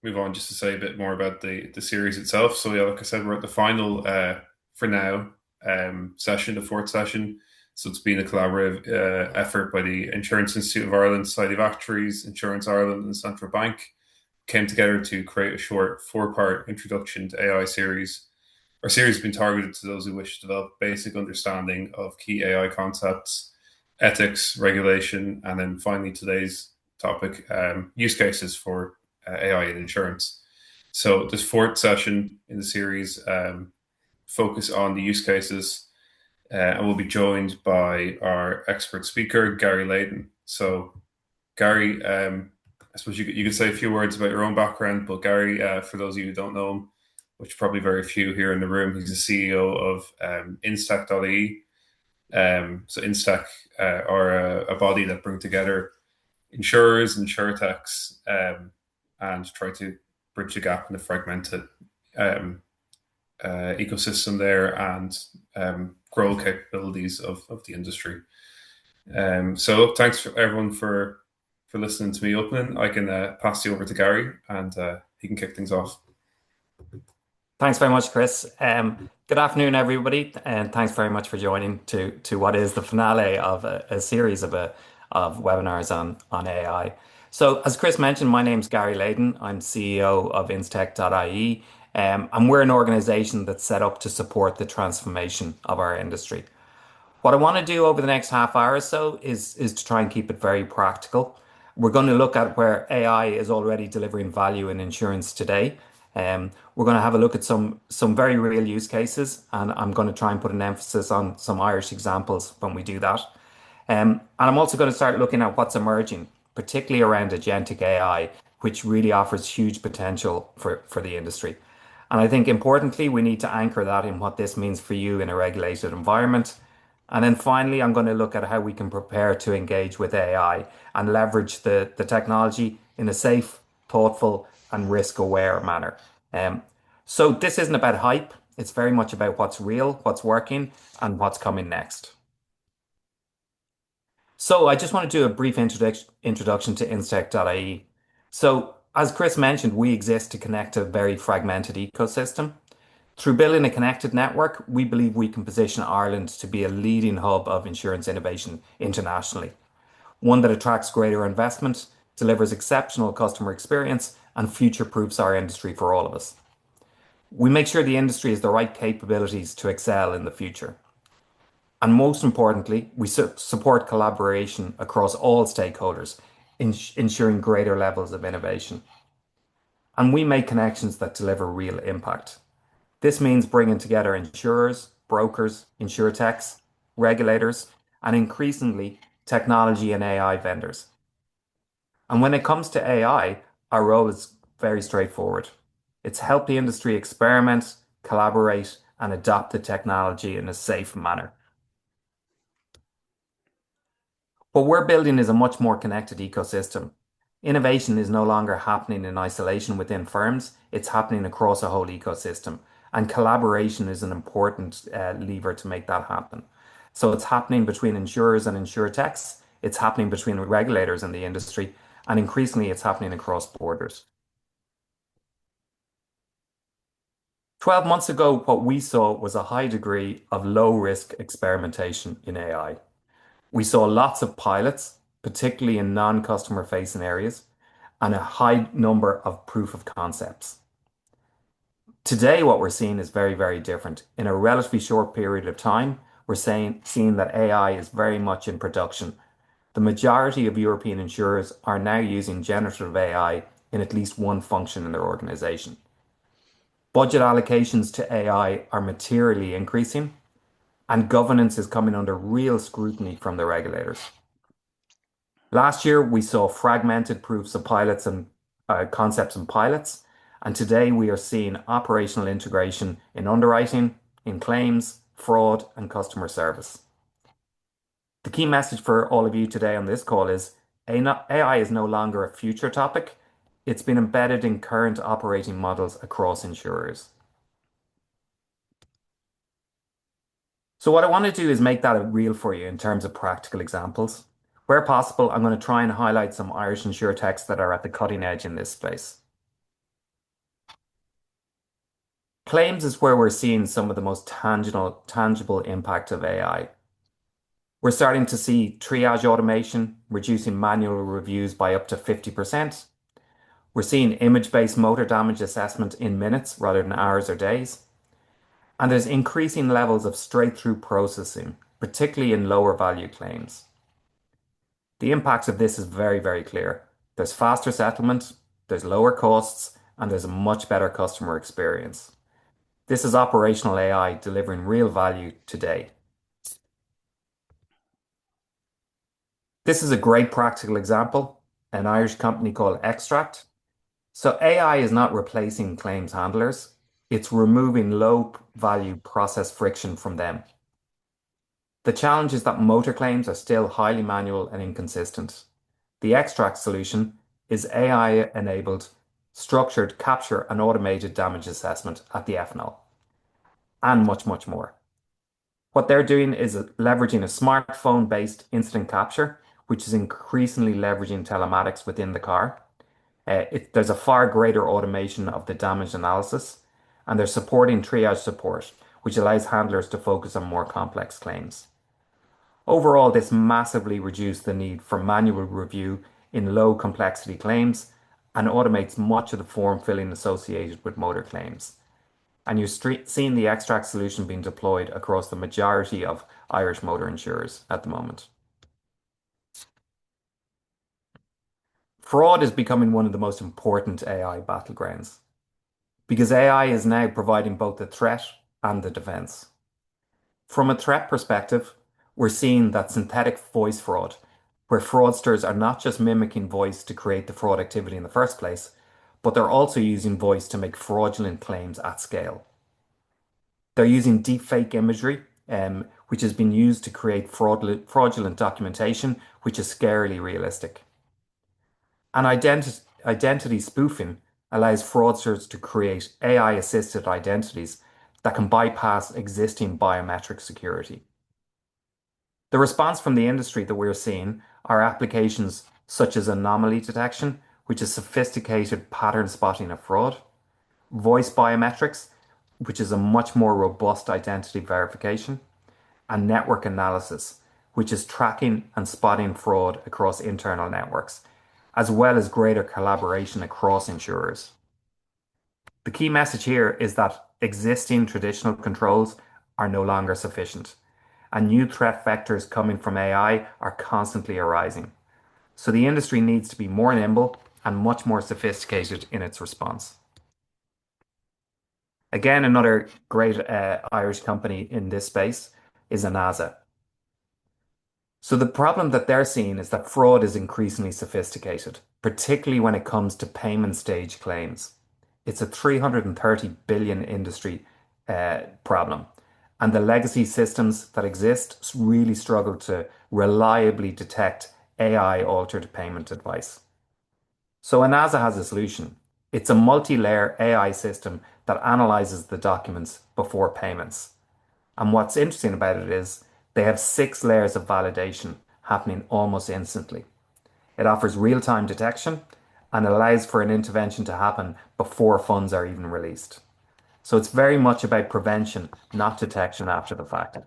move on just to say a bit more about the series itself. So yeah, like I said, we're at the final for now session, the fourth session. So it's been a collaborative effort by the Insurance Institute of Ireland, Society of Actuaries, Insurance Ireland, and Central Bank came together to create a short four-part introduction to AI series. Our series has been targeted to those who wish to develop basic understanding of key AI concepts, ethics, regulation, and then finally today's topic, use cases for AI in insurance. So this fourth session in the series focus on the use cases, and we'll be joined by our expert speaker, Gary Leyden. So Gary, I suppose you could say a few words about your own background, but Gary, for those of you who don't know him, which probably very few here in the room, he's the CEO of InsTech.ie. So InsTech are a body that bring together insurers, insurtechs, and try to bridge the gap in the fragmented um, ecosystem there and grow capabilities of the industry. So thanks for everyone for listening to me opening. I can pass you over to Gary and he can kick things off. Thanks very much, Chris. Good afternoon, everybody, and thanks very much for joining to what is the finale of a series of webinars on AI. So, as Chris mentioned, my name's Gary Leyden. I'm CEO of InsTech.ie, and we're an organization that's set up to support the transformation of our industry. What I want to do over the next half hour or so is to try and keep it very practical. We're going to look at where AI is already delivering value in insurance today. We're going to have a look at some very real use cases, and I'm going to try and put an emphasis on some Irish examples when we do that. And I'm also going to start looking at what's emerging, particularly around agentic AI, which really offers huge potential for the industry. And I think importantly, we need to anchor that in what this means for you in a regulated environment. And then finally, I'm going to look at how we can prepare to engage with AI and leverage the technology in a safe, thoughtful, and risk-aware manner. Um, so this isn't about hype. It's very much about what's real, what's working, and what's coming next. So I just want to do a brief introduction to Instech.ie. So as Chris mentioned, we exist to connect a very fragmented ecosystem. Through building a connected network, we believe we can position Ireland to be a leading hub of insurance innovation internationally, one that attracts greater investment, delivers exceptional customer experience, and future-proofs our industry for all of us. We make sure the industry has the right capabilities to excel in the future. And most importantly, we support collaboration across all stakeholders, ensuring greater levels of innovation. And we make connections that deliver real impact. This means bringing together insurers, brokers, insurtechs, regulators, and increasingly technology and AI vendors. And when it comes to AI, our role is very straightforward. It's help the industry experiment, collaborate, and adopt the technology in a safe manner. What we're building is a much more connected ecosystem. Innovation is no longer happening in isolation within firms, it's happening across a whole ecosystem. And collaboration is an important lever to make that happen. So it's happening between insurers and insurtechs, it's happening between regulators in the industry, and increasingly it's happening across borders. 12 months ago, what we saw was a high degree of low risk experimentation in AI. We saw lots of pilots, particularly in non-customer facing areas, and a high number of proof of concepts. Today, what we're seeing is very, very different. In a relatively short period of time, seeing that AI is very much in production. The majority of European insurers are now using generative AI in at least one function in their organization. Budget allocations to AI are materially increasing, and governance is coming under real scrutiny from the regulators. Last year, we saw fragmented proofs of pilots and concepts and pilots, and today we are seeing operational integration in underwriting, in claims, fraud, and customer service. The key message for all of you today on this call is AI is no longer a future topic. It's been embedded in current operating models across insurers. So what I want to do is make that real for you in terms of practical examples. Where possible, I'm going to try and highlight some Irish insurtechs that are at the cutting edge in this space. Claims is where we're seeing some of the most tangible impact of AI. We're starting to see triage automation, reducing manual reviews by up to 50%. We're seeing image-based motor damage assessment in minutes rather than hours or days. And there's increasing levels of straight-through processing, particularly in lower value claims. The impacts of this is very clear. There's faster settlement, there's lower costs, and there's a much better customer experience. This is operational AI delivering real value today. This is a great practical example, an Irish company called Extract. So AI is not replacing claims handlers, it's removing low value process friction from them. The challenge is that motor claims are still highly manual and inconsistent. The Extract solution is AI-enabled, structured capture and automated damage assessment at the FNL, and much more. What they're doing is leveraging a smartphone-based incident capture, which is increasingly leveraging telematics within the car. There's a far greater automation of the damage analysis, and they're supporting triage support, which allows handlers to focus on more complex claims. Overall, this massively reduced the need for manual review in low complexity claims and automates much of the form filling associated with motor claims. And you're seeing the Extract solution being deployed across the majority of Irish motor insurers at the moment. Fraud is becoming one of the most important AI battlegrounds because AI is now providing both the threat and the defense. From a threat perspective, we're seeing that synthetic voice fraud, where fraudsters are not just mimicking voice to create the fraud activity in the first place, but they're also using voice to make fraudulent claims at scale. They're using deepfake imagery, which has been used to create fraudulent documentation, which is scarily realistic. And identity spoofing allows fraudsters to create AI-assisted identities that can bypass existing biometric security. The response from the industry that we're seeing are applications such as anomaly detection, which is sophisticated pattern spotting of fraud, voice biometrics, which is a much more robust identity verification, and network analysis, which is tracking and spotting fraud across internal networks, as well as greater collaboration across insurers. The key message here is that existing traditional controls are no longer sufficient, and new threat vectors coming from AI are constantly arising. So the industry needs to be more nimble and much more sophisticated in its response. Again, another great Irish company in this space is Anasa. So the problem that they're seeing is that fraud is increasingly sophisticated, particularly when it comes to payment stage claims. It's a 330 billion industry problem. And the legacy systems that exist really struggle to reliably detect AI altered payment advice. So Anasa has a solution. It's a multi-layer AI system that analyzes the documents before payments. And what's interesting about it is they have 6 layers of validation happening almost instantly. It offers real-time detection and allows for an intervention to happen before funds are even released. So it's very much about prevention, not detection after the fact.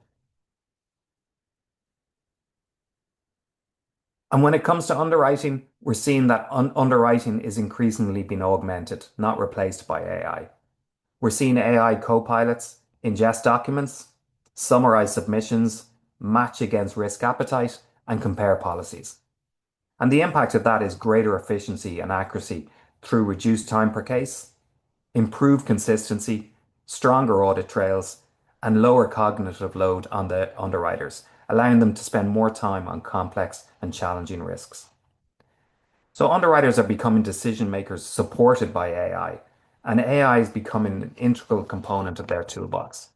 And when it comes to underwriting, we're seeing that underwriting is increasingly being augmented, not replaced by AI. We're seeing AI co-pilots ingest documents, summarize submissions, match against risk appetite, and compare policies. And the impact of that is greater efficiency and accuracy through reduced time per case, improved consistency, stronger audit trails, and lower cognitive load on the underwriters, allowing them to spend more time on complex and challenging risks. So underwriters are becoming decision makers supported by AI, and AI is becoming an integral component of their toolbox.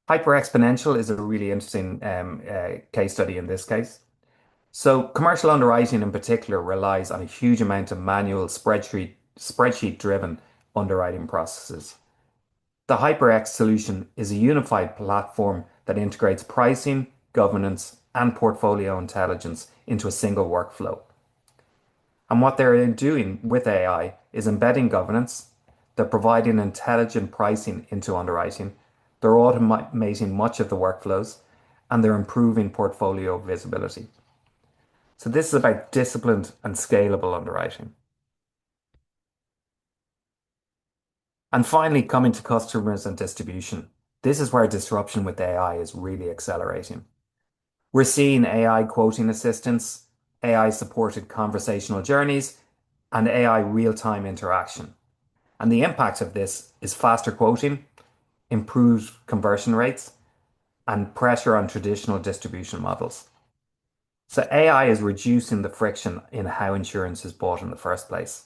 Hyper-exponential is a really interesting case study in this case. So commercial underwriting in particular relies on a huge amount of manual spreadsheet-driven underwriting processes. The HyperX solution is a unified platform that integrates pricing, governance, and portfolio intelligence into a single workflow. And what they're doing with AI is embedding governance, They're providing intelligent pricing into underwriting. They're automating much of the workflows, and they're improving portfolio visibility. So this is about disciplined and scalable underwriting. And finally, coming to customers and distribution. This is where disruption with AI is really accelerating. We're seeing AI quoting assistance, AI supported conversational journeys, and AI real-time interaction. And the impact of this is faster quoting, improved conversion rates, and pressure on traditional distribution models. So AI is reducing the friction in how insurance is bought in the first place.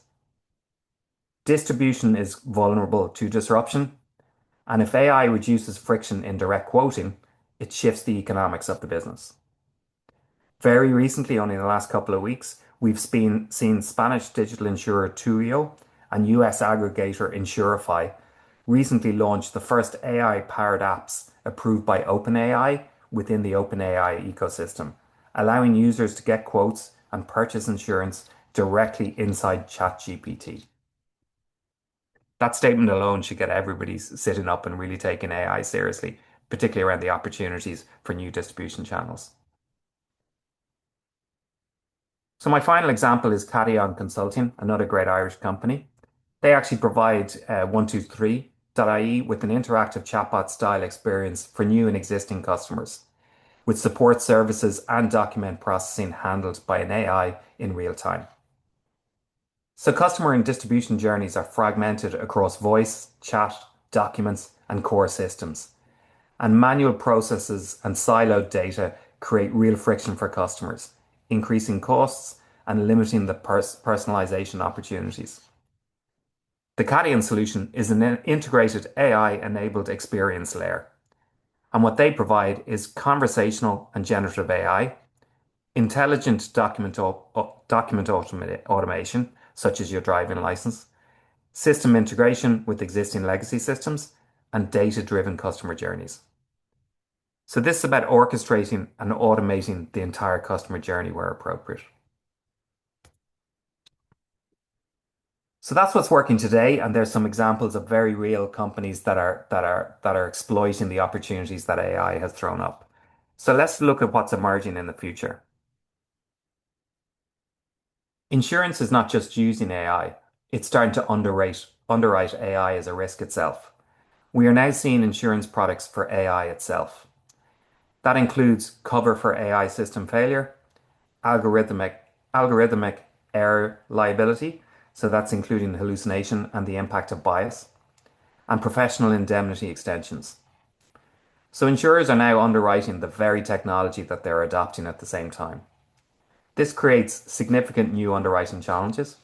Distribution is vulnerable to disruption, and if AI reduces friction in direct quoting, it shifts the economics of the business. Very recently, only in the last couple of weeks, we've seen Spanish digital insurer Tuyo and US aggregator Insurify recently launched the first AI-powered apps approved by OpenAI within the OpenAI ecosystem, allowing users to get quotes and purchase insurance directly inside ChatGPT. That statement alone should get everybody sitting up and really taking AI seriously, particularly around the opportunities for new distribution channels. So my final example is Caddion Consulting, another great Irish company. They actually provide 123.ie with an interactive chatbot style experience for new and existing customers, with support services and document processing handled by an AI in real time. So customer and distribution journeys are fragmented across voice, chat, documents, and core systems. And manual processes and siloed data create real friction for customers, increasing costs and limiting the personalization opportunities. The Cadian solution is an integrated AI-enabled experience layer. And what they provide is conversational and generative AI, intelligent document automation, such as your driving license, system integration with existing legacy systems, and data-driven customer journeys. So this is about orchestrating and automating the entire customer journey where appropriate. So that's what's working today, and there's some examples of very real companies that are exploiting the opportunities that AI has thrown up. So let's look at what's emerging in the future. Insurance is not just using AI, it's starting to underwrite AI as a risk itself. We are now seeing insurance products for AI itself. That includes cover for AI system failure, algorithmic algorithmic error liability, so that's including hallucination and the impact of bias, and professional indemnity extensions. So insurers are now underwriting the very technology that they're adopting at the same time. This creates significant new underwriting challenges.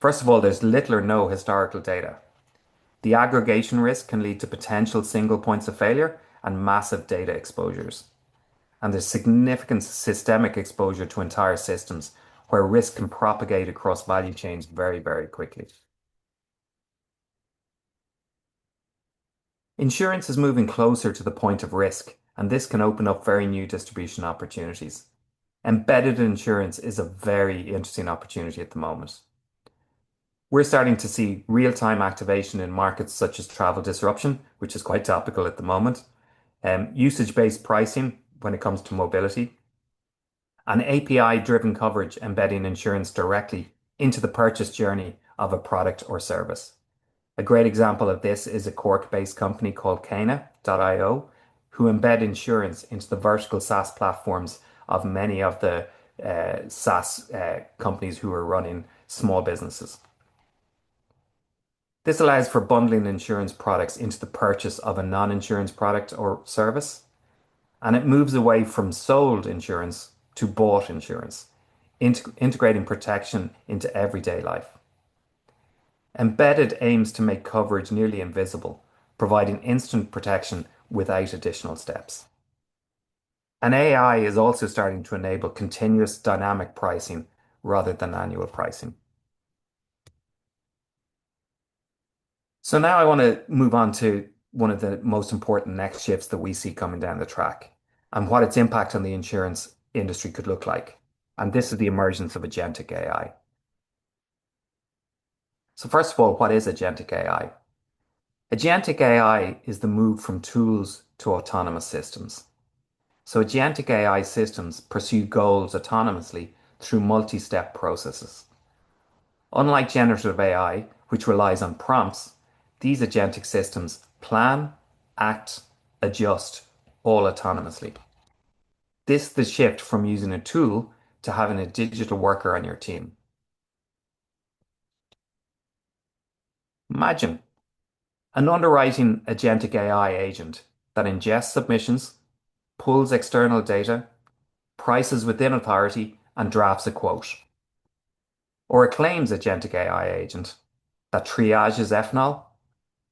First of all, there's little or no historical data. The aggregation risk can lead to potential single points of failure and massive data exposures. And there's significant systemic exposure to entire systems where risk can propagate across value chains very, very quickly. Insurance is moving closer to the point of risk, and this can open up very new distribution opportunities. Embedded insurance is a very interesting opportunity at the moment. We're starting to see real-time activation in markets such as travel disruption, which is quite topical at the moment, usage-based pricing when it comes to mobility, and API-driven coverage embedding insurance directly into the purchase journey of a product or service. A great example of this is a Cork-based company called Kana.io, who embed insurance into the vertical SaaS platforms of many of the SaaS companies who are running small businesses. This allows for bundling insurance products into the purchase of a non-insurance product or service, and it moves away from sold insurance to bought insurance, integrating protection into everyday life. Embedded aims to make coverage nearly invisible, providing instant protection without additional steps. And AI is also starting to enable continuous dynamic pricing rather than annual pricing. So now I want to move on to one of the most important next shifts that we see coming down the track and what its impact on the insurance industry could look like. And this is the emergence of agentic AI. So first of all, what is agentic AI? Agentic AI is the move from tools to autonomous systems. So agentic AI systems pursue goals autonomously through multi-step processes. Unlike generative AI, which relies on prompts, these agentic systems plan, act, adjust, all autonomously. This is the shift from using a tool to having a digital worker on your team. Imagine an underwriting agentic AI agent that ingests submissions, pulls external data, prices within authority, and drafts a quote. Or a claims agentic AI agent that triages ethanol,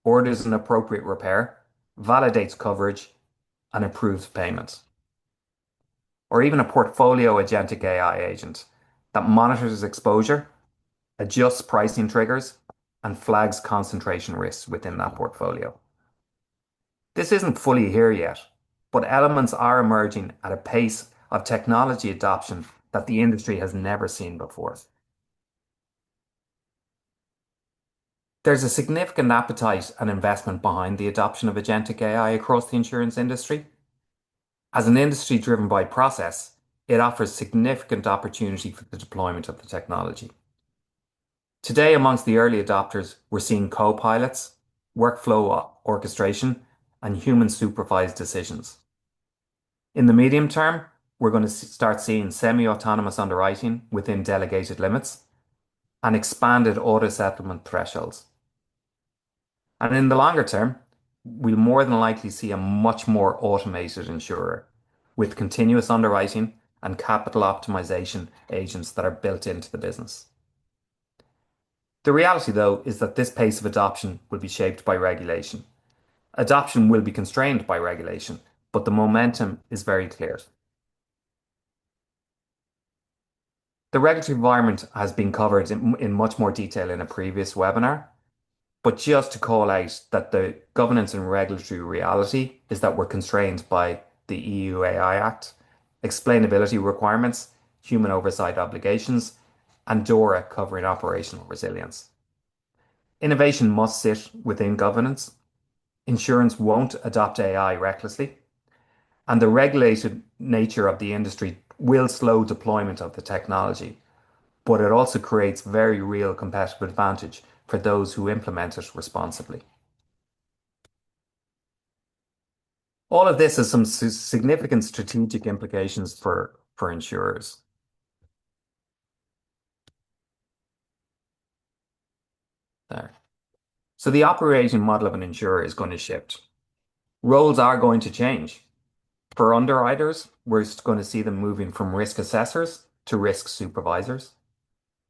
orders an appropriate repair, validates coverage, and approves payments. Or even a portfolio agentic AI agent that monitors exposure, adjusts pricing triggers, and flags concentration risks within that portfolio. This isn't fully here yet, but elements are emerging at a pace of technology adoption that the industry has never seen before. There's a significant appetite and investment behind the adoption of agentic AI across the insurance industry. As an industry driven by process, it offers significant opportunity for the deployment of the technology. Today, amongst the early adopters, we're seeing co-pilots, workflow orchestration, and human supervised decisions. In the medium term, we're going to start seeing semi-autonomous underwriting within delegated limits and expanded auto settlement thresholds. And in the longer term, we'll more than likely see a much more automated insurer with continuous underwriting and capital optimization agents that are built into the business. The reality, though, is that this pace of adoption will be shaped by regulation. Adoption will be constrained by regulation, but the momentum is very clear. The regulatory environment has been covered in much more detail in a previous webinar, but just to call out that the governance and regulatory reality is that we're constrained by the EU AI Act, explainability requirements, human oversight obligations, and DORA covering operational resilience. Innovation must sit within governance. Insurance won't adopt AI recklessly, and the regulated nature of the industry will slow deployment of the technology, but it also creates very real competitive advantage for those who implement it responsibly. All of this has some significant strategic implications for insurers. There. So the operating model of an insurer is going to shift. Roles are going to change. For underwriters, we're going to see them moving from risk assessors to risk supervisors.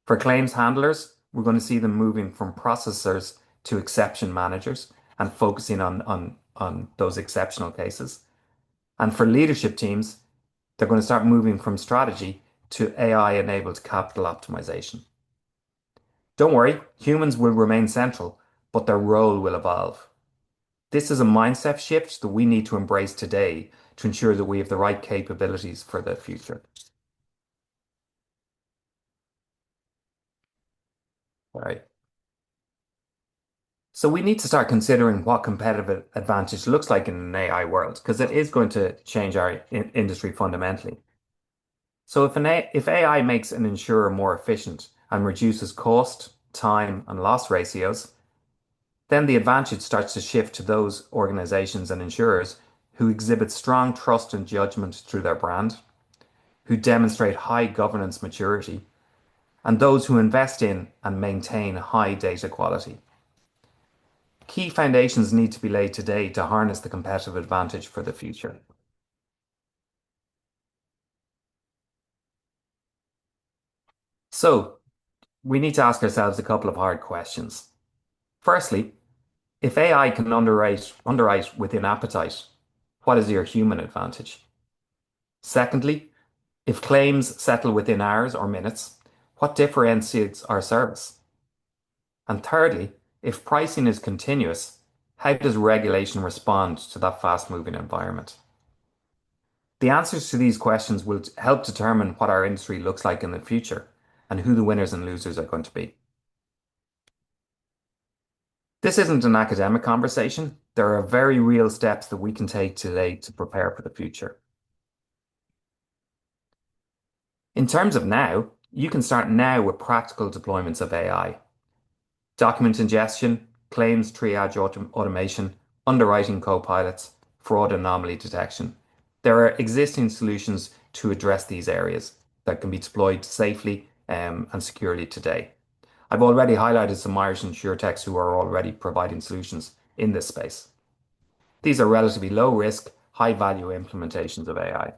For claims handlers, we're going to see them moving from processors to exception managers and focusing on those exceptional cases. And for leadership teams, they're going to start moving from strategy to AI-enabled capital optimization. Don't worry, humans will remain central, but their role will evolve. This is a mindset shift that we need to embrace today to ensure that we have the right capabilities for the future. All right. So we need to start considering what competitive advantage looks like in an AI world, because it is going to change our industry fundamentally. So if AI makes an insurer more efficient and reduces cost, time, and loss ratios, then the advantage starts to shift to those organizations and insurers who exhibit strong trust and judgment through their brand, who demonstrate high governance maturity, and those who invest in and maintain high data quality. Key foundations need to be laid today to harness the competitive advantage for the future. So, we need to ask ourselves a couple of hard questions. Firstly, if AI can underwrite within appetite, what is your human advantage? Secondly, if claims settle within hours or minutes, what differentiates our service? And thirdly, if pricing is continuous, how does regulation respond to that fast-moving environment? The answers to these questions will help determine what our industry looks like in the future and who the winners and losers are going to be. This isn't an academic conversation. There are very real steps that we can take today to prepare for the future. In terms of now, you can start now with practical deployments of AI. Document ingestion, claims triage automation, underwriting co-pilots, fraud anomaly detection. There are existing solutions to address these areas that can be deployed safely and securely today. I've already highlighted some Irish insurtechs who are already providing solutions in this space. These are relatively low risk, high value implementations of AI.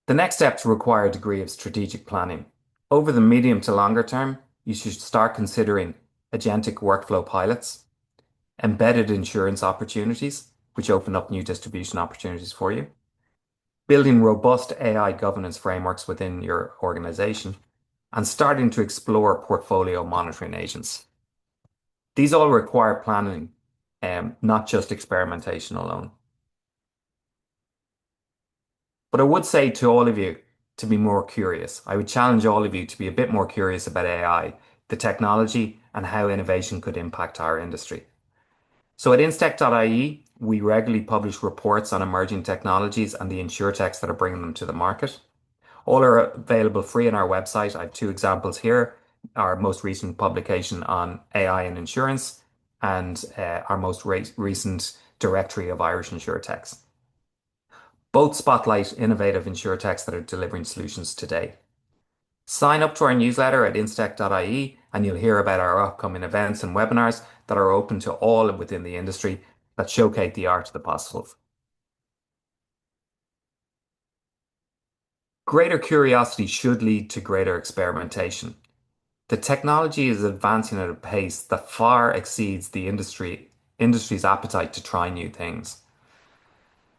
The next steps require a degree of strategic planning. Over the medium to longer term, you should start considering agentic workflow pilots, embedded insurance opportunities, which open up new distribution opportunities for you, building robust AI governance frameworks within your organization, and starting to explore portfolio monitoring agents. These all require planning, not just experimentation alone. But I would say to all of you to be more curious. I would challenge all of you to be a bit more curious about AI, the technology, and how innovation could impact our industry. So at InsTech.ie, we regularly publish reports on emerging technologies and the insurtechs that are bringing them to the market. All are available free on our website. I have two examples here. Our most recent publication on AI and insurance and our most recent directory of Irish insurtechs. Both spotlight innovative insurtechs that are delivering solutions today. Sign up to our newsletter at InsTech.ie and you'll hear about our upcoming events and webinars that are open to all within the industry that showcase the art of the possible. Greater curiosity should lead to greater experimentation. The technology is advancing at a pace that far exceeds the industry's appetite to try new things.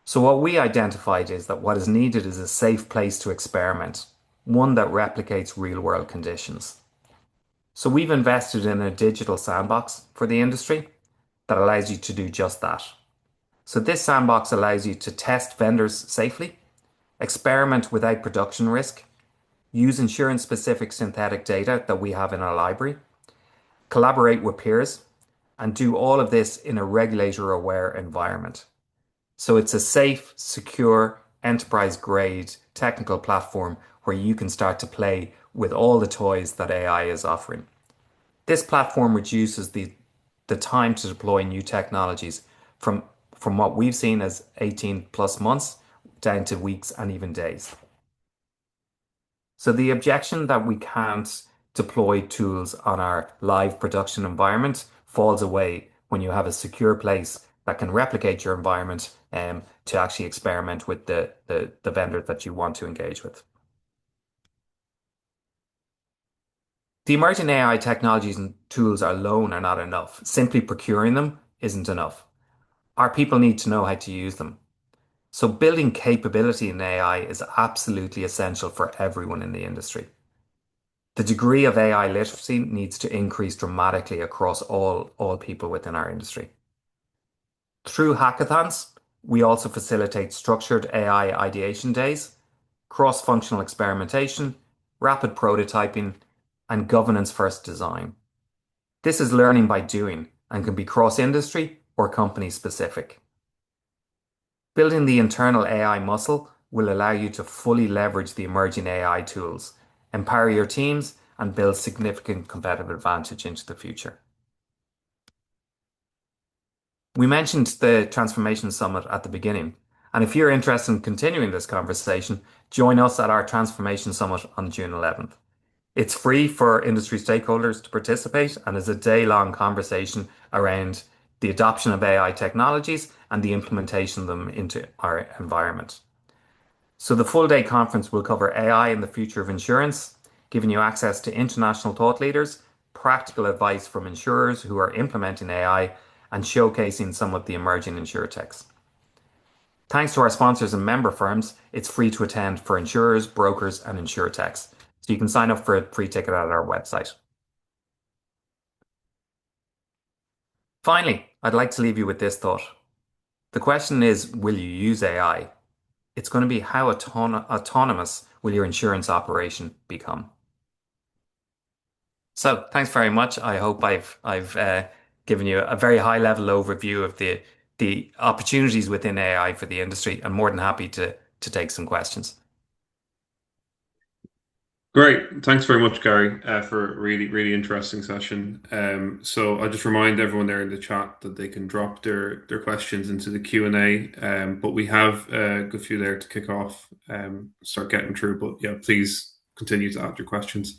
So what we identified is that what is needed is a safe place to experiment, one that replicates real-world conditions. So we've invested in a digital sandbox for the industry that allows you to do just that. So this sandbox allows you to test vendors safely, experiment without production risk, use insurance-specific synthetic data that we have in our library, collaborate with peers, and do all of this in a regulator-aware environment. So it's a safe, secure, enterprise-grade technical platform where you can start to play with all the toys that AI is offering. This platform reduces the time to deploy new technologies from what we've seen as 18 plus months down to weeks and even days. So the objection that we can't deploy tools on our live production environment falls away when you have a secure place that can replicate your environment to actually experiment with the vendor that you want to engage with. The emerging AI technologies and tools alone are not enough. Simply procuring them isn't enough. Our people need to know how to use them. So building capability in AI is absolutely essential for everyone in the industry. The degree of AI literacy needs to increase dramatically across all people within our industry. Through hackathons, we also facilitate structured AI ideation days, cross-functional experimentation, rapid prototyping, and governance-first design. This is learning by doing and can be cross-industry or company-specific. Building the internal AI muscle will allow you to fully leverage the emerging AI tools, empower your teams, and build significant competitive advantage into the future. We mentioned the Transformation Summit at the beginning, and if you're interested in continuing this conversation, join us at our Transformation Summit on June 11th. It's free for industry stakeholders to participate and is a day-long conversation around the adoption of AI technologies and the implementation of them into our environment. So the full day conference will cover AI and the future of insurance, giving you access to international thought leaders, practical advice from insurers who are implementing AI, and showcasing some of the emerging insurtechs. Thanks to our sponsors and member firms, it's free to attend for insurers, brokers, and insurtechs. So you can sign up for a free ticket at our website. Finally, I'd like to leave you with this thought. The question is, will you use AI? It's going to be how autonomous will your insurance operation become? So thanks very much. I hope I've given you a very high level overview of the opportunities within AI for the industry. I'm more than happy to take some questions. Great. Thanks very much, Gary, for a really, really interesting session. So I'll just remind everyone there in the chat that they can drop their questions into the Q&A. But we have a good few there to kick off, start getting through. But yeah, please continue to add your questions.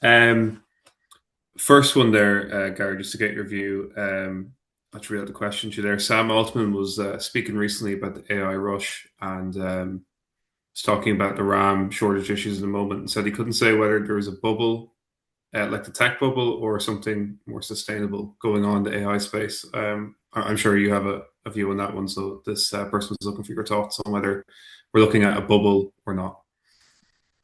Um, First one there, Gary, just to get your view. I'll just read out the question to you there. Sam Altman was speaking recently about the AI rush and was talking about the RAM shortage issues in the moment and said he couldn't say whether there was a bubble, like the tech bubble, or something more sustainable going on in the AI space. I'm sure you have a view on that one. So this person was looking for your thoughts on whether we're looking at a bubble or not.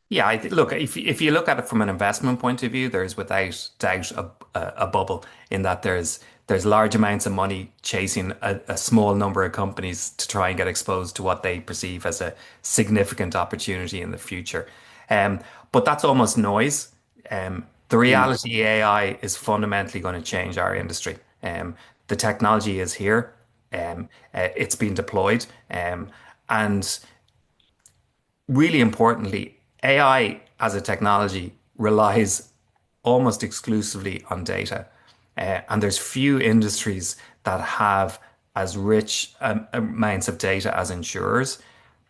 Yeah, look, if you look at it from an investment point of view, there's without doubt a bubble in that there's large amounts of money chasing a small number of companies to try and get exposed to what they perceive as a significant opportunity in the future. But that's almost noise. The Mm. reality AI is fundamentally going to change our industry. The technology is here. It's been deployed. And really importantly, AI as a technology relies almost exclusively on data. And there's few industries that have as rich amounts of data as insurers,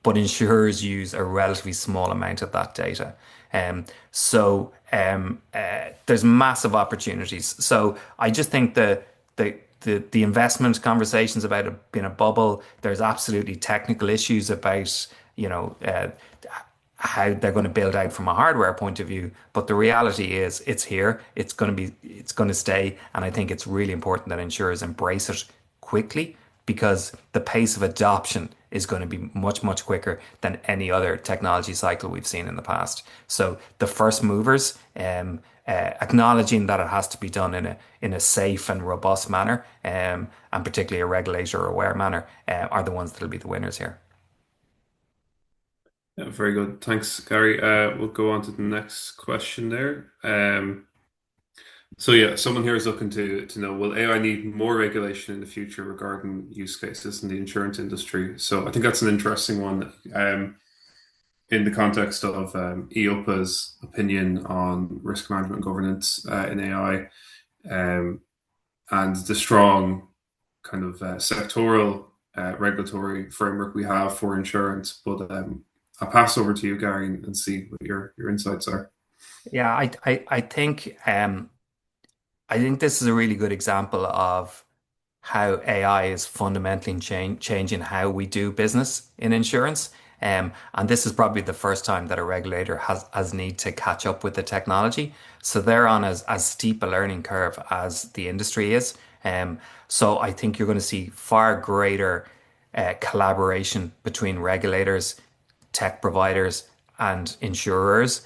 but insurers use a relatively small amount of that data. There's massive opportunities. So I just think the investment conversations about it being a bubble, there's absolutely technical issues about, you know, how they're going to build out from a hardware point of view. But the reality is it's here, it's going to stay. And I think it's really important that insurers embrace it quickly because the pace of adoption is going to be much, much quicker than any other technology cycle we've seen in the past. So the first movers, acknowledging that it has to be done in a safe and robust manner, and particularly a regulator aware manner, are the ones that'll be the winners here. Yeah, very good. Thanks, Gary. We'll go on to the next question there. So yeah, someone here is looking to know, will AI need more regulation in the future regarding use cases in the insurance industry? So I think that's an interesting one, in the context of EIOPA's opinion on risk management governance in AI, and the strong kind of sectoral regulatory framework we have for insurance. But I'll pass over to you, Gary, and see what your insights are. Yeah, I think this is a really good example of how AI is fundamentally changing how we do business in insurance. And this is probably the first time that a regulator has need to catch up with the technology. So they're on as steep a learning curve as the industry is. So I think you're going to see far greater collaboration between regulators, tech providers, and insurers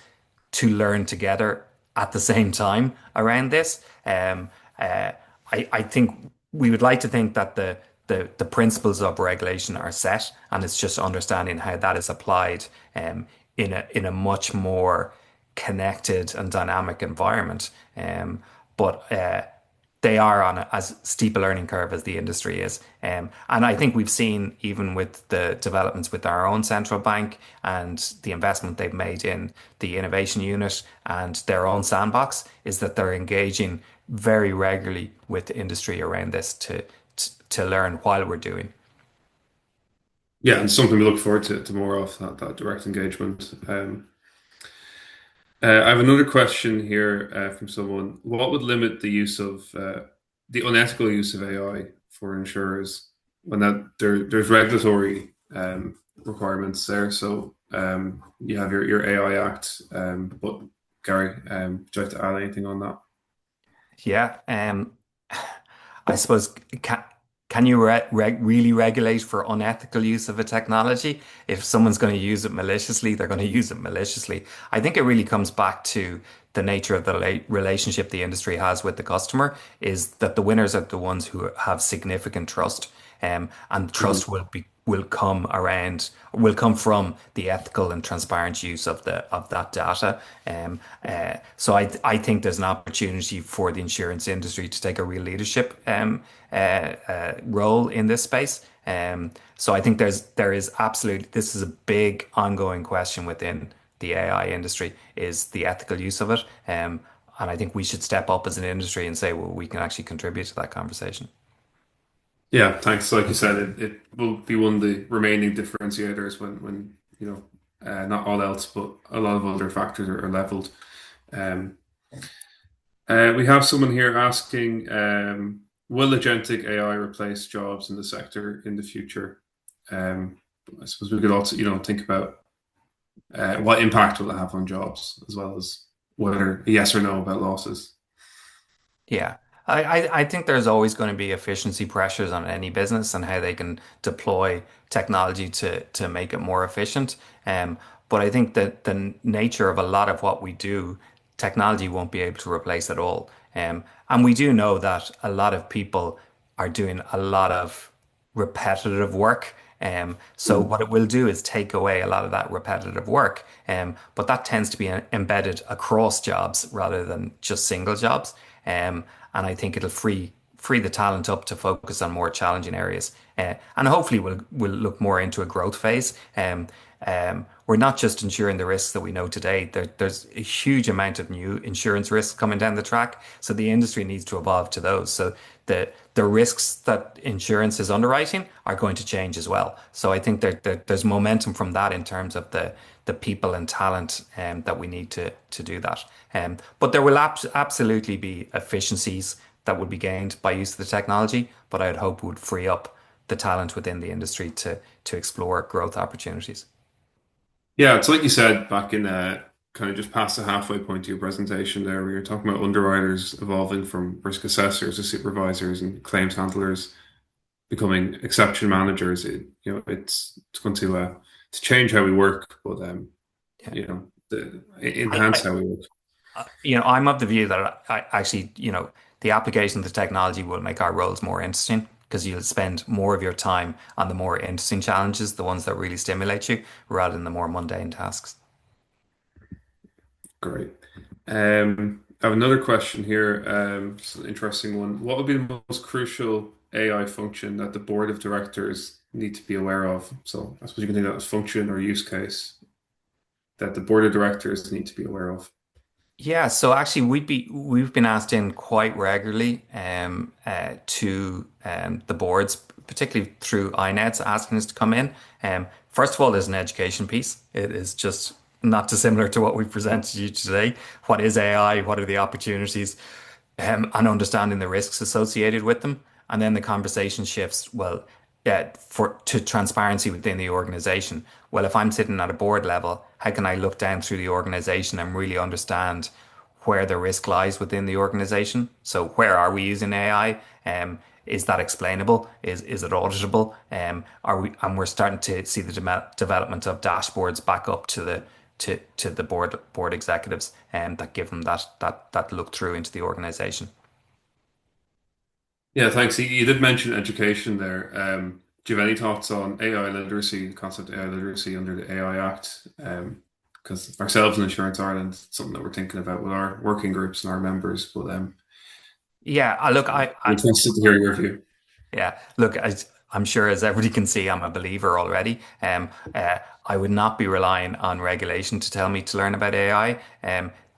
to learn together at the same time around this. I think we would like to think that the principles of regulation are set, and it's just understanding how that is applied in a much more connected and dynamic environment. But they are on as steep a learning curve as the industry is. And I think we've seen, even with the developments with our own central bank and the investment they've made in the innovation unit and their own sandbox, is that they're engaging very regularly with the industry around this to learn while we're doing. Yeah, and something we look forward to more of that direct engagement. I have another question here from someone. What would limit the use of the unethical use of AI for insurers when there's regulatory requirements there? So you have your AI Act, but Gary, would you like to add anything on that? Yeah, I suppose can you really regulate for unethical use of a technology? If someone's going to use it maliciously, they're going to use it maliciously. I think it really comes back to the nature of the relationship the industry has with the customer, is that the winners are the ones who have significant trust, and Mhm. trust will come from the ethical and transparent use of that data. So I think there's an opportunity for the insurance industry to take a real leadership role in this space. So I think there is absolutely, this is a big ongoing question within the AI industry, is the ethical use of it. And I think we should step up as an industry and say, well, we can actually contribute to that conversation. Yeah, thanks. Like you said, it will be one of the remaining differentiators when not all else, but a lot of other factors are leveled. Um, we have someone here asking, will agentic AI replace jobs in the sector in the future? Um, I suppose we could also, think about what impact will it have on jobs, as well as whether a yes or no about losses. Yeah. I think there's always going to be efficiency pressures on any business and how they can deploy technology to make it more efficient. But I think that the nature of a lot of what we do, technology won't be able to replace at all. And we do know that a lot of people are doing a lot of repetitive work. So Mm. what it will do is take away a lot of that repetitive work. But that tends to be embedded across jobs rather than just single jobs. And I think it'll free the talent up to focus on more challenging areas. And hopefully we'll look more into a growth phase. We're not just ensuring the risks that we know today. There's a huge amount of new insurance risks coming down the track. So the industry needs to evolve to those. So the risks that insurance is underwriting are going to change as well. So I think there's momentum from that in terms of the people and talent that we need to do that. But there will absolutely be efficiencies that would be gained by use of the technology, but I'd hope would free up the talent within the industry to explore growth opportunities. Yeah, it's like you said back in kind of just past the halfway point to your presentation there, we were talking about underwriters evolving from risk assessors to supervisors and claims handlers becoming exception managers. It's going to change how we work, but Yeah. enhance how we work. I'm of the view that I actually, the application of the technology will make our roles more interesting because you'll spend more of your time on the more interesting challenges, the ones that really stimulate you, rather than the more mundane tasks. Great. I have another question here. It's an interesting one. What would be the most crucial AI function that the board of directors need to be aware of? So I suppose you can think that as function or use case that the board of directors need to be aware of. Yeah, so actually we've been asked in quite regularly to the boards, particularly through INEDs, asking us to come in. First of all, there's an education piece. It is just not dissimilar to what we've presented you today. What is AI? What are the opportunities? And understanding the risks associated with them. And then the conversation shifts, well, yeah, to transparency within the organization. Well, if I'm sitting at a board level, how can I look down through the organization and really understand where the risk lies within the organization? So where are we using AI? Is that explainable? Is it auditable? And we're starting to see the development of dashboards back up to the board executives and that give them that look through into the organization. Yeah, thanks. You did mention education there. Do you have any thoughts on AI literacy, the concept of AI literacy under the AI Act? Because ourselves in Insurance Ireland, it's something that we're thinking about with our working groups and our members. But Yeah, look, I'm interested to hear your view. yeah, look, I'm sure as everybody can see, I'm a believer already. I would not be relying on regulation to tell me to learn about AI.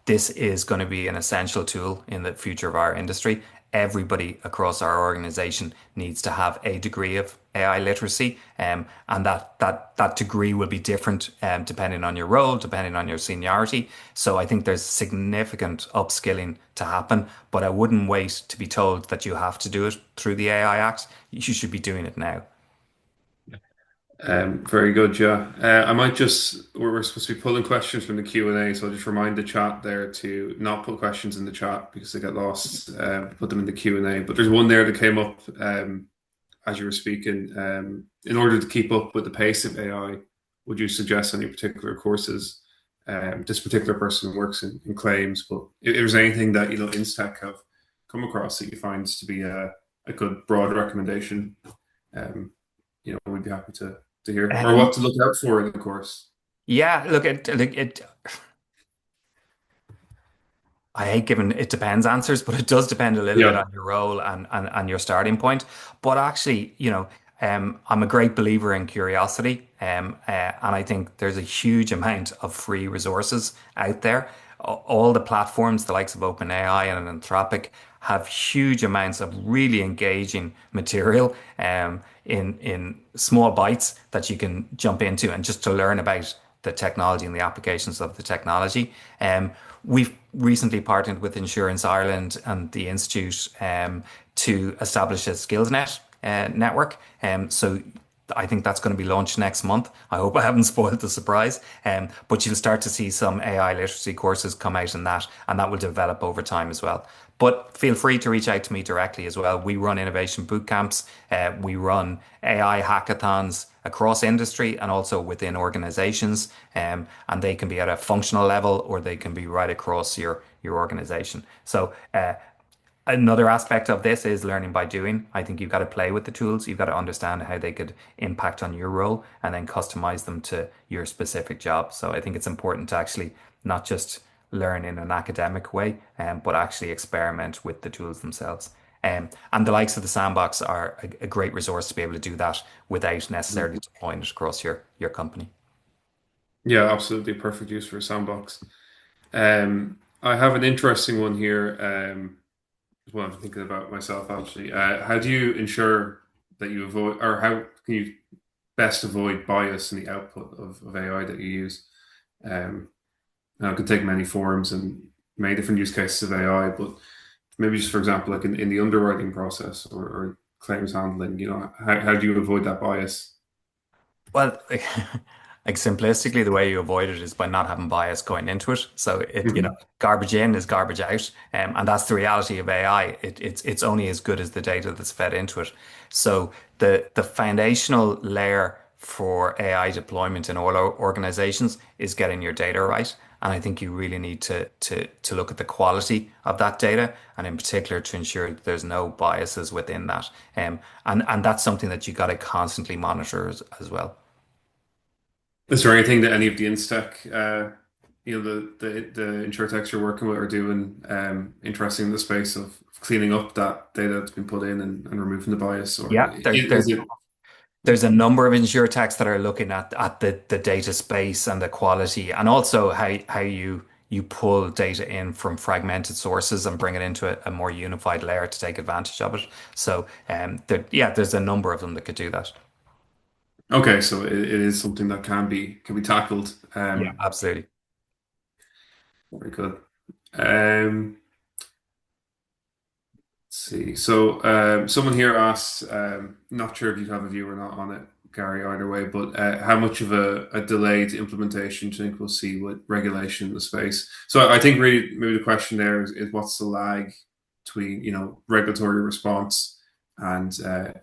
This is going to be an essential tool in the future of our industry. Everybody across our organization needs to have a degree of AI literacy, and that degree will be different depending on your role, depending on your seniority. So I think there's significant upskilling to happen, but I wouldn't wait to be told that you have to do it through the AI Act. You should be doing it now. Very good, yeah. I might just, we're supposed to be pulling questions from the Q&A, so I'll just remind the chat there to not put questions in the chat because they get lost. Put them in the Q&A. But there's one there that came up as you were speaking. In order to keep up with the pace of AI, would you suggest any particular courses? This particular person works in claims, but if there's anything that InsTech have come across that you find to be a good broad recommendation, we'd be happy to hear, or Um, what to look out for in the course. yeah, look, it I hate giving it depends answers, but it does depend a little bit Yeah. on your role and your starting point. But actually, I'm a great believer in curiosity, and I think there's a huge amount of free resources out there. All the platforms, the likes of OpenAI and Anthropic, have huge amounts of really engaging material in small bites that you can jump into and just to learn about the technology and the applications of the technology. We've recently partnered with Insurance Ireland and the Institute to establish a SkillsNet network. So I think that's going to be launched next month. I hope I haven't spoiled the surprise. But you'll start to see some AI literacy courses come out in that, and that will develop over time as well. But feel free to reach out to me directly as well. We run innovation boot camps. We run AI hackathons across industry and also within organizations. And they can be at a functional level or they can be right across your organization. So another aspect of this is learning by doing. I think you've got to play with the tools. You've got to understand how they could impact on your role and then customize them to your specific job. So I think it's important to actually not just learn in an academic way, but actually experiment with the tools themselves. And the likes of the sandbox are a great resource to be able to do that without necessarily deploying it across your company. Yeah, absolutely perfect use for a sandbox. I have an interesting one here. What I'm thinking about myself actually. How do you ensure that you avoid, or how can you best avoid bias in the output of AI that you use? Um, Now, it can take many forms and many different use cases of AI, but maybe just for example, like in the underwriting process or claims handling, how do you avoid that bias? Well, like simplistically, the way you avoid it is by not having bias going into it. So Mhm. garbage in is garbage out, and that's the reality of AI. It's only as good as the data that's fed into it. So the foundational layer for AI deployment in all organizations is getting your data right. And I think you really need to look at the quality of that data, and in particular to ensure that there's no biases within that. And that's something that you got to constantly monitor as well. Is there anything that any of the InsTech, the insurtechs you're working with are doing interesting in the space of cleaning up that data that's been put in and removing the bias, or Yeah, is it? there's a number of insurtechs that are looking at the data space and the quality, and also how you pull data in from fragmented sources and bring it into a more unified layer to take advantage of it. So, there's a number of them that could do that. Okay, so it is something that can be tackled. Yeah, absolutely. Very good. Um, let's see. So someone here asked, not sure if you have a view or not on it, Gary, either way, but how much of a delayed implementation do you think we'll see with regulation in the space? So I think really maybe the question there is what's the lag between, regulatory response and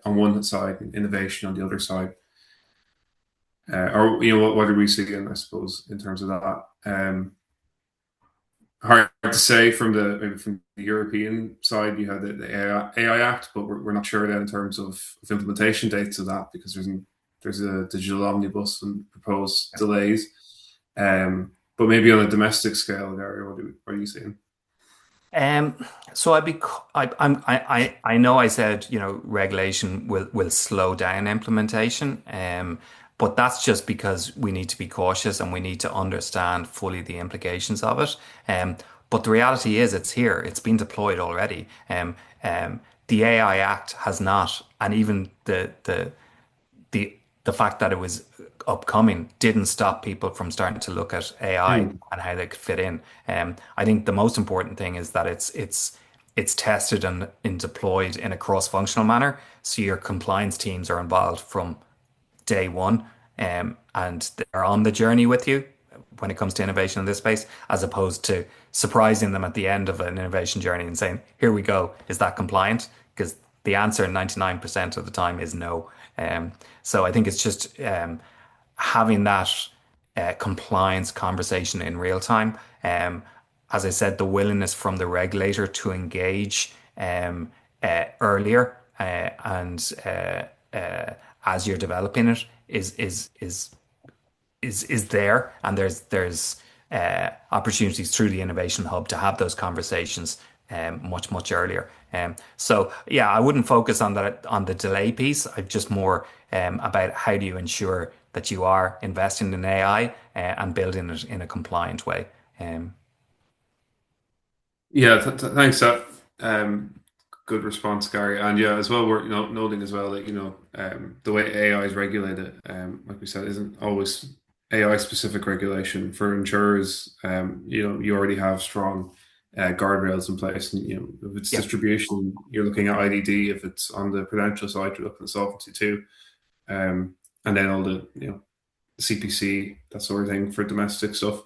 on one side and innovation on the other side? Or what are we seeing, I suppose, in terms of that? Hard to say from the European side. You had the AI Act, but we're not sure then in terms of implementation dates of that because there's a digital omnibus and proposed delays. But maybe on a domestic scale, Gary, what are you seeing? Um, so I'd be, I know I said, regulation will slow down implementation. But that's just because we need to be cautious and we need to understand fully the implications of it. But the reality is it's here. It's been deployed already. The AI Act has not, and even the the fact that it was upcoming didn't stop people from starting to look at AI Hmm. and how they could fit in. I think the most important thing is that it's tested and deployed in a cross-functional manner. So your compliance teams are involved from day one, and they're on the journey with you when it comes to innovation in this space, as opposed to surprising them at the end of an innovation journey and saying, "Here we go, is that compliant?" Because the answer 99% of the time is no. So I think it's just having that compliance conversation in real time. As I said, the willingness from the regulator to engage earlier and as you're developing it is there, and there's opportunities through the innovation hub to have those conversations much earlier. So yeah, I wouldn't focus on that on the delay piece. I'm just more about how do you ensure that you are investing in AI and building it in a compliant way. Um, Yeah, thanks. That good response, Gary. And yeah, as well, we're noting as well that the way AI is regulated, like we said, isn't always AI specific regulation for insurers. You already have strong guardrails in place, and if it's yeah, distribution, you're looking at IDD. If it's on the prudential side, you're looking at Solvency too, and then all the CPC, that sort of thing for domestic stuff.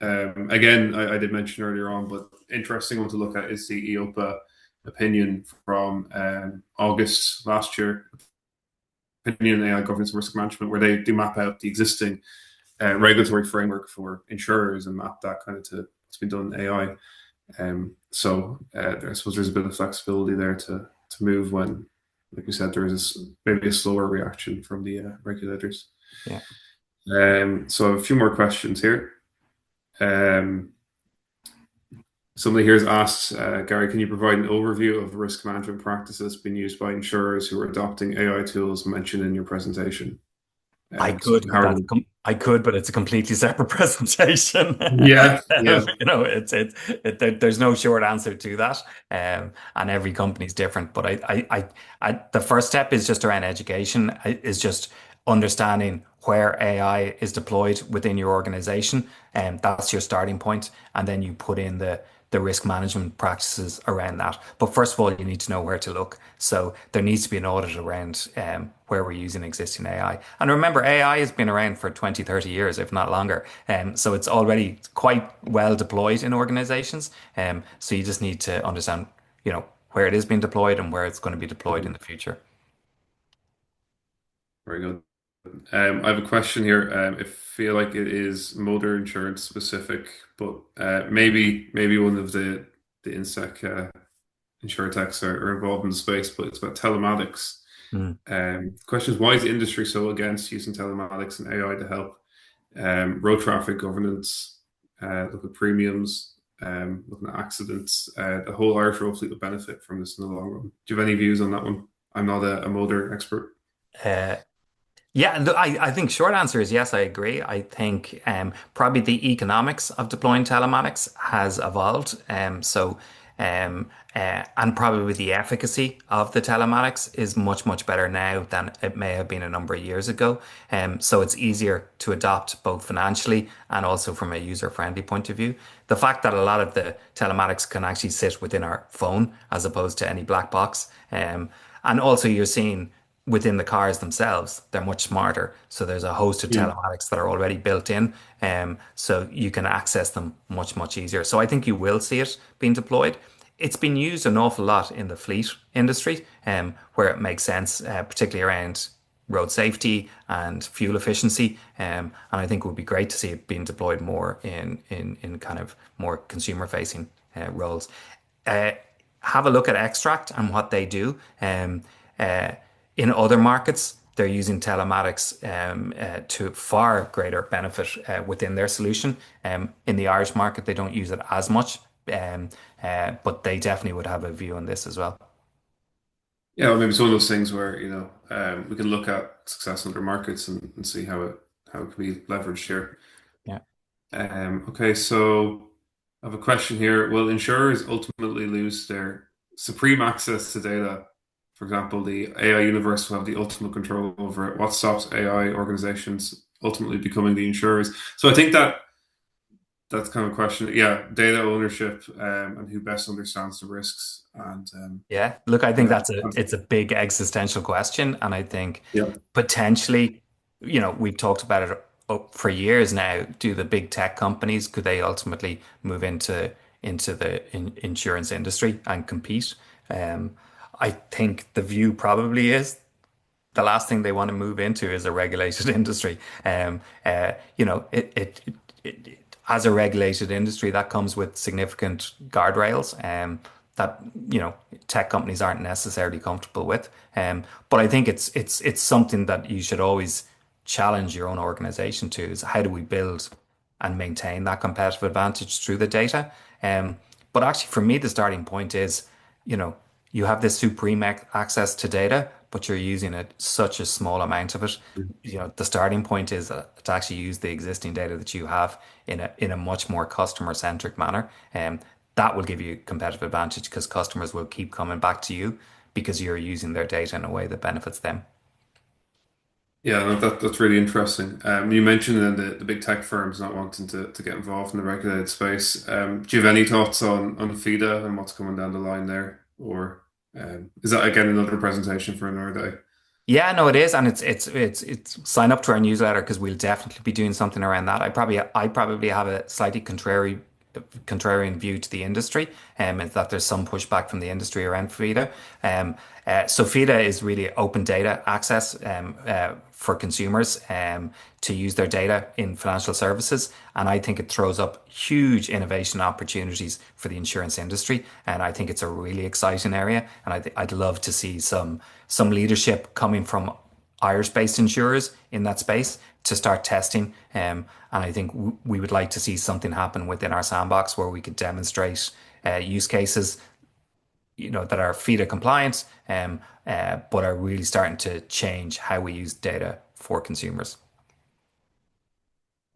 Again, I did mention earlier on, but interesting one to look at is the EOPA opinion from August last year, opinion on AI governance and risk management, where they do map out the existing regulatory framework for insurers and map that kind of to what's been done in AI. I suppose there's a bit of flexibility there to move when, like you said, there is maybe a slower reaction from the regulators. yeah. So a few more questions here. Um, Somebody here has asked, Gary, can you provide an overview of risk management practices being used by insurers who are adopting AI tools mentioned in your presentation? I So could, but how are they? I could, but it's a completely separate presentation. Yeah, yeah, There's no short answer to that, and every company is different. But the first step is just around education, is just understanding where AI is deployed within your organization, and that's your starting point, and then you put in the risk management practices around that. But first of all, you need to know where to look. So there needs to be an audit around where we're using existing AI. And remember, AI has been around for 20, 30 years, if not longer. So it's already quite well deployed in organizations. So you just need to understand, where it is being deployed and where it's going to be deployed in the future. very good. I have a question here. I feel like it is motor insurance specific, but maybe one of the InsTech insurtechs are involved in the space, but it's about telematics. Mm. Question is, why is the industry so against using telematics and AI to help road traffic governance, look at premiums, looking at accidents? The whole Irish road fleet will benefit from this in the long run. Do you have any views on that one? I'm not a motor expert. Uh, Yeah, look, I think short answer is yes, I agree. I think probably the economics of deploying telematics has evolved. And probably the efficacy of the telematics is much better now than it may have been a number of years ago. So it's easier to adopt both financially and also from a user-friendly point of view. The fact that a lot of the telematics can actually sit within our phone as opposed to any black box. And also you're seeing within the cars themselves, they're much smarter. So there's a host of Yeah. telematics that are already built in, so you can access them much easier. So I think you will see it being deployed. It's been used an awful lot in the fleet industry, where it makes sense, particularly around road safety and fuel efficiency. And I think it would be great to see it being deployed more in kind of more consumer facing roles. Uh, have a look at Extract and what they do. Uh, in other markets, they're using telematics to far greater benefit within their solution. In the Irish market, they don't use it as much, but they definitely would have a view on this as well. Yeah, well, maybe it's one of those things where we can look at success in other markets and see how it can be leveraged here. Yeah. Okay, so I have a question here. Will insurers ultimately lose their supreme access to data? For example, the AI universe will have the ultimate control over it. What stops AI organizations ultimately becoming the insurers? So I think that's kind of a question. Yeah, data ownership, and who best understands the risks. And Yeah, look, I think yeah, it's a big existential question, and I think yeah, potentially, we've talked about it up for years now. Do the big tech companies could they ultimately move into the insurance industry and compete? Um, I think the view probably is the last thing they want to move into is a regulated industry. As a regulated industry that comes with significant guardrails. that tech companies aren't necessarily comfortable with. But I think it's something that you should always challenge your own organization to is how do we build and maintain that competitive advantage through the data. Um, but actually, for me, the starting point is, you know, you have this supreme access to data, but you're using it such a small amount of it. The starting point is to actually use the existing data that you have in a much more customer centric manner. That will give you competitive advantage because customers will keep coming back to you because you're using their data in a way that benefits them. Yeah, no, that's really interesting. You mentioned then the big tech firms not wanting to get involved in the regulated space. Do you have any thoughts on FIDA and what's coming down the line there? Or is that again another presentation for another day? Yeah, no, it is, and it's sign up to our newsletter because we'll definitely be doing something around that. I probably have a slightly contrarian view to the industry, is that there's some pushback from the industry around FIDA. So FIDA is really open data access for consumers to use their data in financial services, and I think it throws up huge innovation opportunities for the insurance industry, and I think it's a really exciting area, and I'd love to see some leadership coming from Irish-based insurers in that space to start testing. And I think we would like to see something happen within our sandbox where we could demonstrate use cases, that are FIDA compliant, but are really starting to change how we use data for consumers.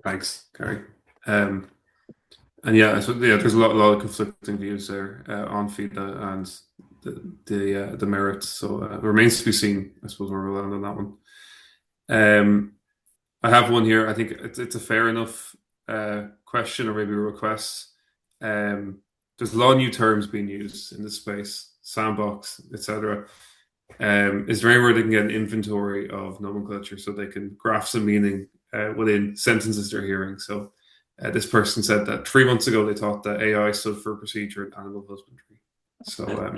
Thanks, Gary. Um, and yeah, yeah, there's a lot of conflicting views there on FIDA and the merits. So it remains to be seen, I suppose, where we land on that one. Um, I have one here. I think it's a fair enough question or maybe a request. There's a lot of new terms being used in this space, sandbox, etc. Is there anywhere they can get an inventory of nomenclature so they can graph some meaning within sentences they're hearing? So this person said that 3 months ago they thought that AI stood for procedure in animal husbandry. So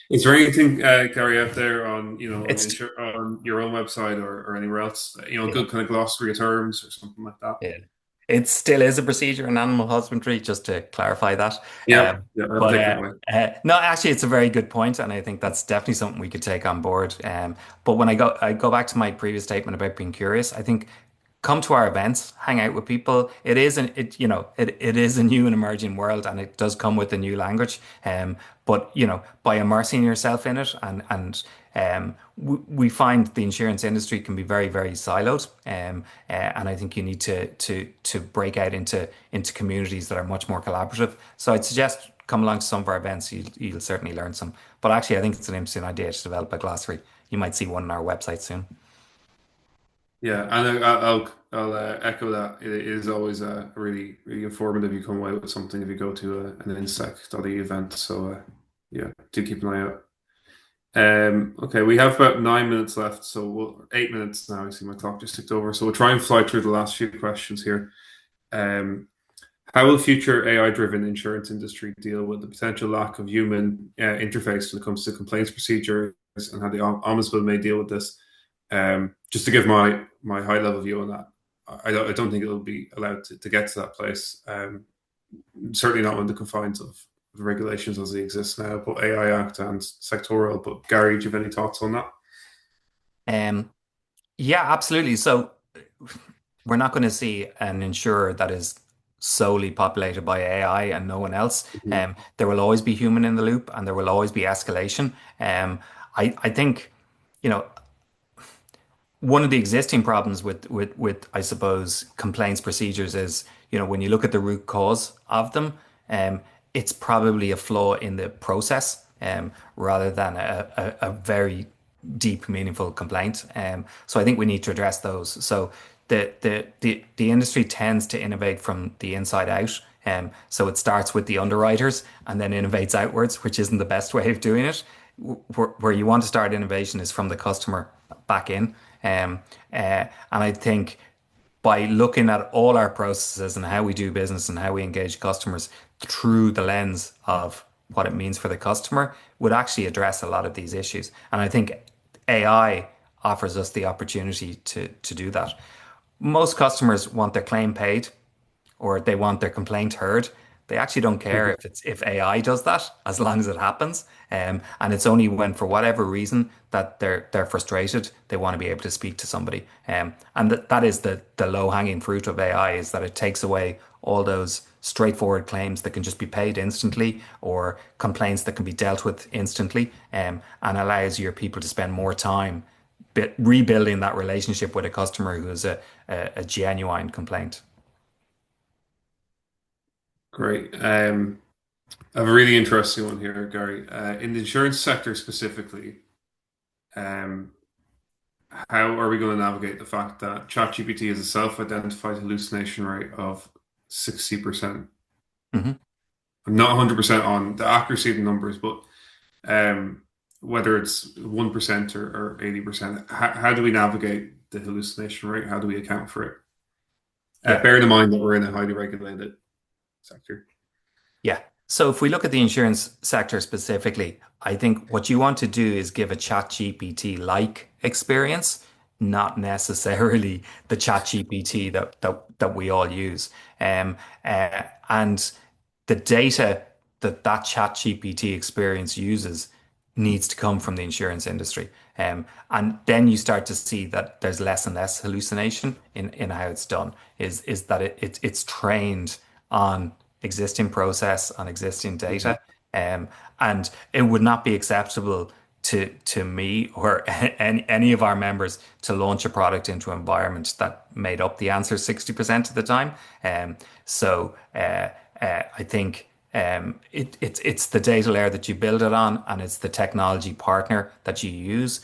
is there anything, Gary, out there on It's on your own website or anywhere else, a yeah, good kind of glossary of terms or something like that? yeah. It still is a procedure in animal husbandry, just to clarify that. Yeah, yeah, I'll But take that away. no, actually, it's a very good point, and I think that's definitely something we could take on board. But when I go back to my previous statement about being curious, I think come to our events, hang out with people. It is a new and emerging world, and it does come with a new language. But by immersing yourself in it, and we find the insurance industry can be very, very siloed. And I think you need to break out into communities that are much more collaborative. So I'd suggest come along to some of our events. You'll certainly learn some. But actually, I think it's an interesting idea to develop a glossary. You might see one on our website soon. Yeah, and I'll echo that. It is always really really informative. You come away with something if you go to an InsTech.e event. So yeah, do keep an eye out. Okay, we have about 9 minutes left, so 8 minutes now. I see my clock just ticked over, so we'll try and fly through the last few questions here. Um, how will future AI-driven insurance industry deal with the potential lack of human interface when it comes to complaints procedures, and how the ombudsman may deal with this? Just to give my high-level view on that, I don't think it'll be allowed to get to that place. Certainly not within the confines of the regulations as they exist now, but AI Act and sectoral. But Gary, do you have any thoughts on that? Um, yeah, absolutely. So we're not going to see an insurer that is solely populated by AI and no one else. Mhm. There will always be human in the loop, and there will always be escalation. I think, you know, one of the existing problems with I suppose complaints procedures is, when you look at the root cause of them, it's probably a flaw in the process, rather than a very deep, meaningful complaint. So I think we need to address those. So the industry tends to innovate from the inside out. So it starts with the underwriters and then innovates outwards, which isn't the best way of doing it. Where you want to start innovation is from the customer back in. And I think by looking at all our processes and how we do business and how we engage customers through the lens of what it means for the customer would actually address a lot of these issues. And I think AI offers us the opportunity to do that. Most customers want their claim paid or they want their complaint heard, They actually don't care Mhm. if it's if AI does that, as long as it happens. And it's only when, for whatever reason, that they're frustrated, they want to be able to speak to somebody. And that is the low hanging fruit of AI, is that it takes away all those straightforward claims that can just be paid instantly, or complaints that can be dealt with instantly, and allows your people to spend more time rebuilding that relationship with a customer who is a genuine complaint. Great. I have a really interesting one here, Gary. In the insurance sector specifically, um, how are we going to navigate the fact that ChatGPT has a self-identified hallucination rate of 60%? Mhm. I'm not 100% on the accuracy of the numbers, but um, whether it's 1% or 80%, how do we navigate the hallucination rate? How do we account for it? Yeah. Bearing in mind that we're in a highly regulated sector. Yeah. So if we look at the insurance sector specifically, I think what you want to do is give a chat GPT like experience, not necessarily the chat GPT that we all use. And the data that chat GPT experience uses needs to come from the insurance industry. And then you start to see that there's less and less hallucination in how it's done, is that it's trained on existing process, on existing Mhm. data. Um, and it would not be acceptable to me or any of our members to launch a product into an environment that made up the answer 60% of the time. So I think it's the data layer that you build it on, and it's the technology partner that you use.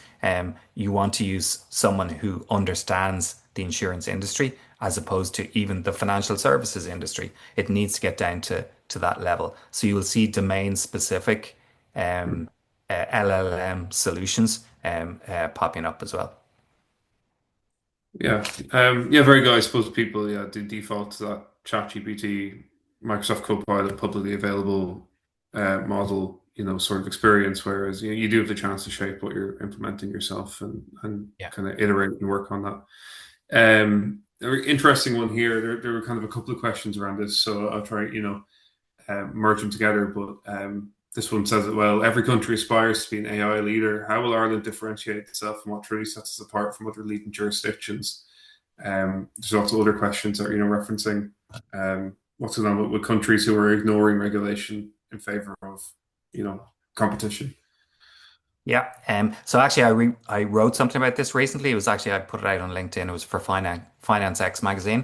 You want to use someone who understands the insurance industry, as opposed to even the financial services industry. It needs to get down to that level. So you will see domain specific LLM solutions popping up as well. Yeah. Yeah, very good. I suppose people, yeah, do default to that ChatGPT, Microsoft Copilot, publicly available model, sort of experience, whereas you do have the chance to shape what you're implementing yourself and Yeah. kind of iterate and work on that. A very interesting one here. There were kind of a couple of questions around this, so I'll try, merge them together. But this one says it well. Every country aspires to be an AI leader. How will Ireland differentiate itself, and what truly sets us apart from other leading jurisdictions? There's also other questions that referencing what's going on with countries who are ignoring regulation in favor of competition. Yeah. So actually, I wrote something about this recently. It was actually, I put it out on LinkedIn. It was for Finance X magazine.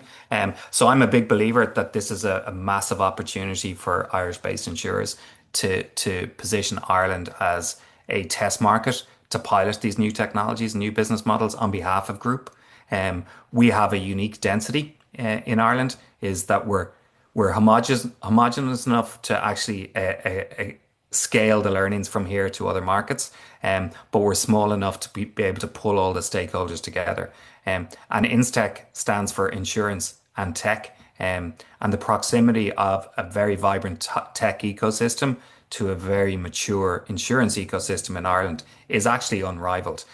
So I'm a big believer that this is a massive opportunity for Irish-based insurers to position Ireland as a test market to pilot these new technologies, new business models on behalf of group. We have a unique density in Ireland, is that we're homogeneous enough to actually scale the learnings from here to other markets. But we're small enough to be able to pull all the stakeholders together. And InsTech stands for insurance and tech. And the proximity of a very vibrant tech ecosystem to a very mature insurance ecosystem in Ireland is actually unrivaled.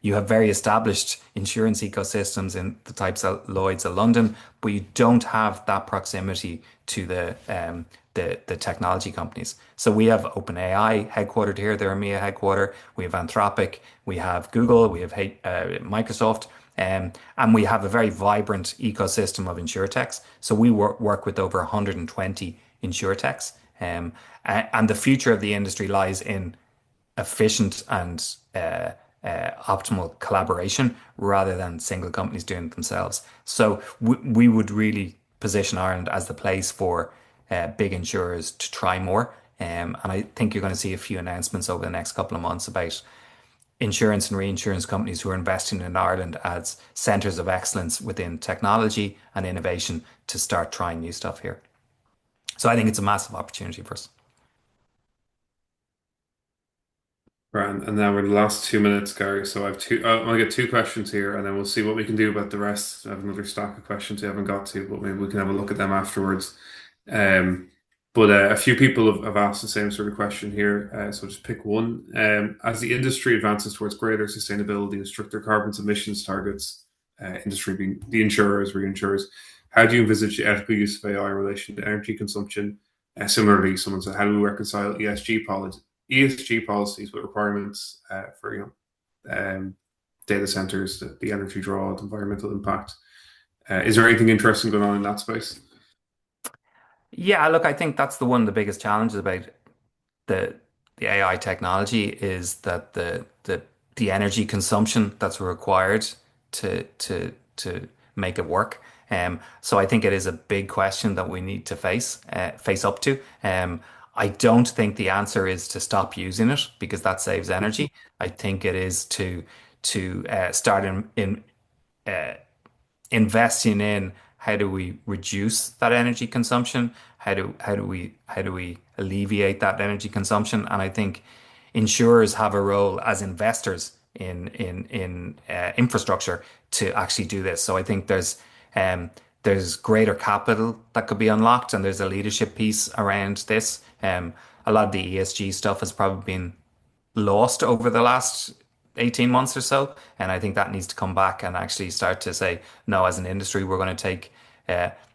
You have very established insurance ecosystems in the types of Lloyd's of London, but you don't have that proximity to the technology companies. So we have OpenAI headquartered here, their EMEA headquarter. We have Anthropic, we have Google, we have Microsoft. And we have a very vibrant ecosystem of insurtechs. So we work with over 120 insurtechs. And the future of the industry lies in efficient and optimal collaboration, rather than single companies doing it themselves. So we would really position Ireland as the place for big insurers to try more. And I think you're going to see a few announcements over the next couple of months about insurance and reinsurance companies who are investing in Ireland as centres of excellence within technology and innovation to start trying new stuff here. So I think it's a massive opportunity for us. Right, and now we're in the last 2 minutes, Gary. So I have two. I'm gonna get two questions here, and then we'll see what we can do about the rest. I have another stack of questions we haven't got to, but maybe we can have a look at them afterwards. Um, but a few people have asked the same sort of question here, so just pick one. As the industry advances towards greater sustainability and stricter carbon emissions targets, industry being the insurers, reinsurers, how do you envisage the ethical use of AI in relation to energy consumption Similarly, someone said, how do we reconcile ESG policies with requirements for data centers, the energy draw, the environmental impact? Is there anything interesting going on in that space? Yeah, look, I think that's the one of the biggest challenges about the the AI technology is that the energy consumption that's required to make it work. So I think it is a big question that we need to face up to. I don't think the answer is to stop using it because that saves energy. I think it is to start in investing in how do we reduce that energy consumption? How do we alleviate that energy consumption? And I think insurers have a role as investors in infrastructure to actually do this. So I think there's greater capital that could be unlocked, and there's a leadership piece around this. A lot of the ESG stuff has probably been lost over the last 18 months or so. And I think that needs to come back and actually start to say, no, as an industry, we're going to take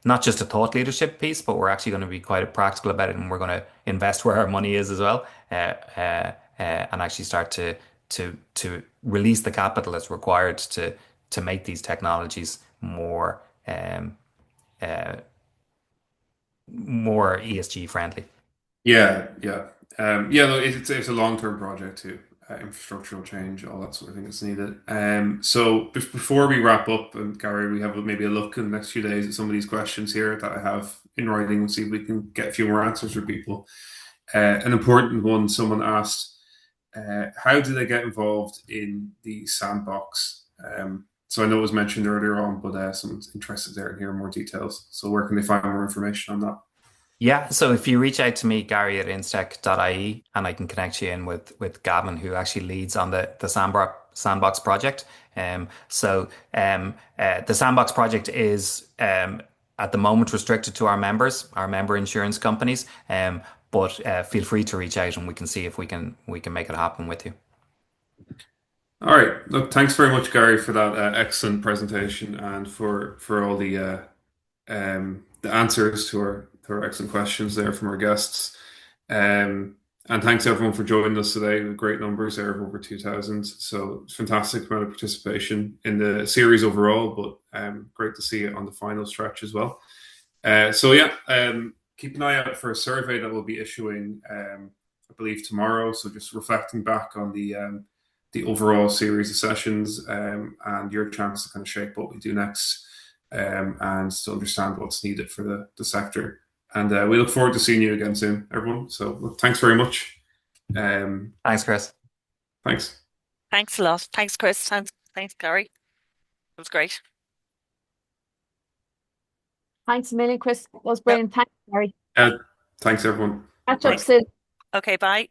not just a thought leadership piece, but we're actually going to be quite practical about it, and we're going to invest where our money is as well, and actually start to release the capital that's required to make these technologies uh, more ESG friendly. Yeah, yeah, yeah. Look, it's a long term project too. Infrastructural change, all that sort of thing is needed. So before we wrap up, and Gary, we have maybe a look in the next few days at some of these questions here that I have in writing and see if we can get a few more answers for people. An important one, someone asked, how do they get involved in the sandbox? So I know it was mentioned earlier on, but someone's interested there in hearing more details. So where can they find more information on that? Yeah, so if you reach out to me, Gary at InsTech.ie, and I can connect you in with Gavin, who actually leads on the Sandbox project. The Sandbox project is at the moment restricted to our members, our member insurance companies. But feel free to reach out, and we can see if we can make it happen with you. All right. Look, thanks very much, Gary, for that excellent presentation and for all the answers to our excellent questions there from our guests. And thanks everyone for joining us today. With great numbers there of over 2,000. So it's fantastic amount of participation in the series overall, but great to see it on the final stretch as well. So yeah, keep an eye out for a survey that we'll be issuing, I believe tomorrow. So just reflecting back on the overall series of sessions and your chance to kind of shape what we do next and to understand what's needed for the sector. And we look forward to seeing you again soon, everyone. So look, thanks very much. Um, Thanks, Chris. thanks. Thanks a lot. Thanks, Chris. Thanks, Gary. It was great. Thanks a million, Chris. That was Yep. brilliant. Thanks, Gary. Uh, thanks, everyone. Catch up Bye. soon. Okay, bye.